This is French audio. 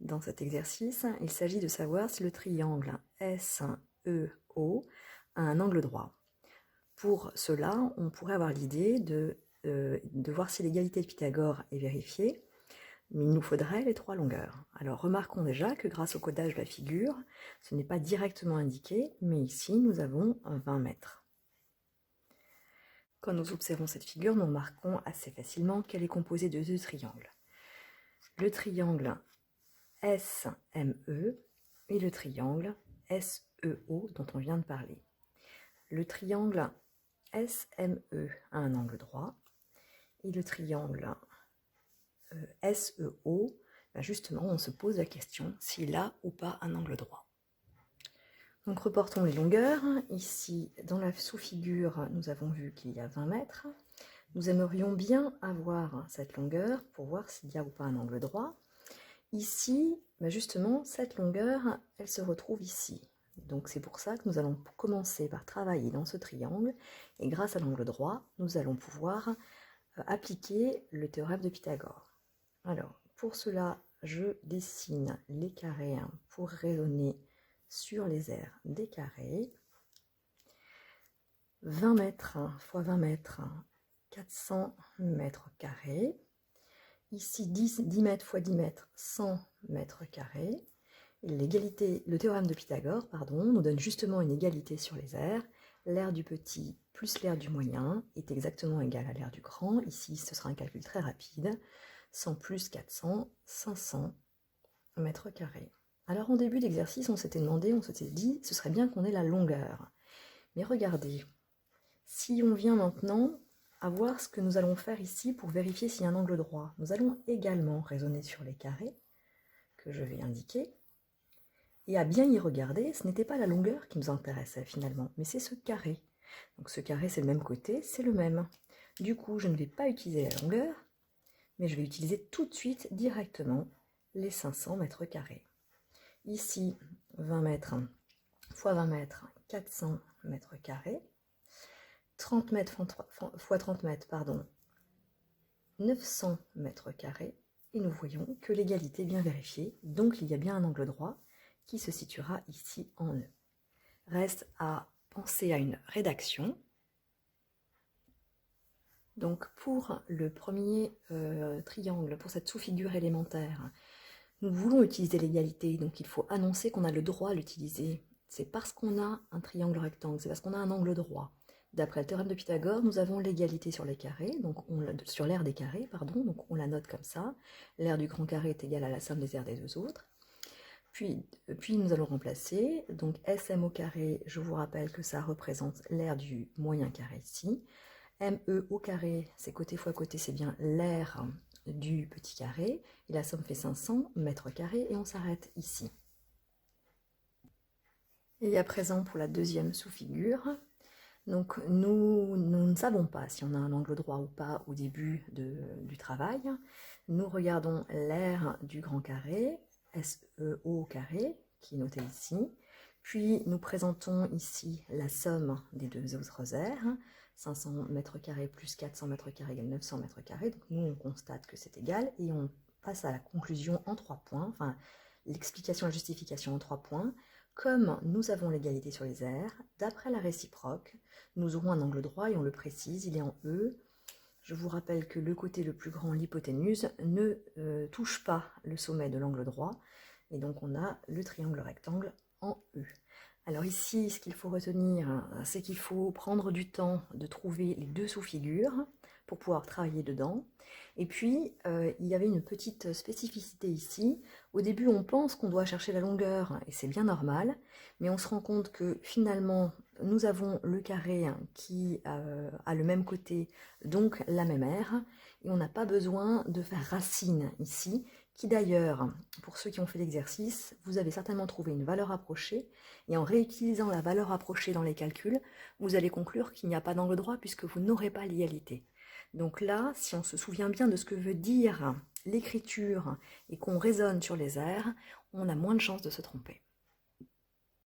Dans cet exercice, il s'agit de savoir si le triangle SEO a un angle droit. Pour cela, on pourrait avoir l'idée de voir si l'égalité de Pythagore est vérifiée, mais il nous faudrait les trois longueurs. Alors remarquons déjà que grâce au codage de la figure, ce n'est pas directement indiqué, mais ici nous avons 20 mètres. Quand nous observons cette figure, nous remarquons assez facilement qu'elle est composée de deux triangles. Le triangle SME et le triangle SEO dont on vient de parler. Le triangle SME a un angle droit et le triangle SEO, justement, on se pose la question s'il a ou pas un angle droit. Donc reportons les longueurs. Ici, dans la sous-figure, nous avons vu qu'il y a 20 mètres. Nous aimerions bien avoir cette longueur pour voir s'il y a ou pas un angle droit. Ici, justement, cette longueur, elle se retrouve ici. Donc c'est pour ça que nous allons commencer par travailler dans ce triangle. Et grâce à l'angle droit, nous allons pouvoir appliquer le théorème de Pythagore. Alors, pour cela, je dessine les carrés pour raisonner sur les aires des carrés. 20 mètres fois 20 mètres, 400 mètres carrés. Ici, 10 mètres fois 10 mètres, 100 mètres carrés. Le théorème de Pythagore, nous donne justement une égalité sur les aires. L'aire du petit plus l'aire du moyen est exactement égal à l'aire du grand. Ici, ce sera un calcul très rapide. 100 plus 400, 500 mètres carrés. Alors, en début d'exercice, on s'était dit, ce serait bien qu'on ait la longueur. Mais regardez, si on vient maintenant à voir ce que nous allons faire ici pour vérifier s'il y a un angle droit, nous allons également raisonner sur les carrés que je vais indiquer. Et à bien y regarder, ce n'était pas la longueur qui nous intéressait finalement, mais c'est ce carré. Donc ce carré, c'est le même côté, c'est le même. Du coup, je ne vais pas utiliser la longueur, mais je vais utiliser tout de suite directement les 500 mètres carrés. Ici, 20 mètres fois 20 mètres, 400 mètres carrés. 30 mètres fois 30 mètres, 900 mètres carrés. Et nous voyons que l'égalité est bien vérifiée, donc il y a bien un angle droit qui se situera ici en E. Reste à penser à une rédaction. Donc pour le premier triangle, pour cette sous-figure élémentaire, nous voulons utiliser l'égalité, donc il faut annoncer qu'on a le droit à l'utiliser. C'est parce qu'on a un triangle rectangle, c'est parce qu'on a un angle droit. D'après le théorème de Pythagore, nous avons l'égalité sur les carrés, sur l'aire des carrés, donc on la note comme ça. L'aire du grand carré est égale à la somme des aires des deux autres. Puis nous allons remplacer, donc SM au carré, je vous rappelle que ça représente l'aire du moyen carré ici. ME au carré, c'est côté fois côté, c'est bien l'aire du petit carré. Et la somme fait 500 mètres carrés et on s'arrête ici. Et à présent pour la deuxième sous-figure. Donc nous ne savons pas si on a un angle droit ou pas au début du travail. Nous regardons l'aire du grand carré, SEO au carré, qui est noté ici. Puis nous présentons ici la somme des deux autres aires. 500 mètres carrés plus 400 mètres carrés égale 900 mètres carrés. Donc nous on constate que c'est égal et on passe à la conclusion en 3 points, enfin l'explication et la justification en 3 points. Comme nous avons l'égalité sur les aires, d'après la réciproque, nous aurons un angle droit et on le précise, il est en E. Je vous rappelle que le côté le plus grand, l'hypoténuse, ne touche pas le sommet de l'angle droit. Et donc on a le triangle rectangle en E. Alors ici, ce qu'il faut retenir, c'est qu'il faut prendre du temps de trouver les deux sous-figures pour pouvoir travailler dedans. Et puis, il y avait une petite spécificité ici. Au début, on pense qu'on doit chercher la longueur, et c'est bien normal, mais on se rend compte que finalement, nous avons le carré qui a le même côté, donc la même aire, et on n'a pas besoin de faire racine ici, qui d'ailleurs, pour ceux qui ont fait l'exercice, vous avez certainement trouvé une valeur approchée, et en réutilisant la valeur approchée dans les calculs, vous allez conclure qu'il n'y a pas d'angle droit puisque vous n'aurez pas l'égalité. Donc là, si on se souvient bien de ce que veut dire l'écriture et qu'on raisonne sur les aires, on a moins de chances de se tromper.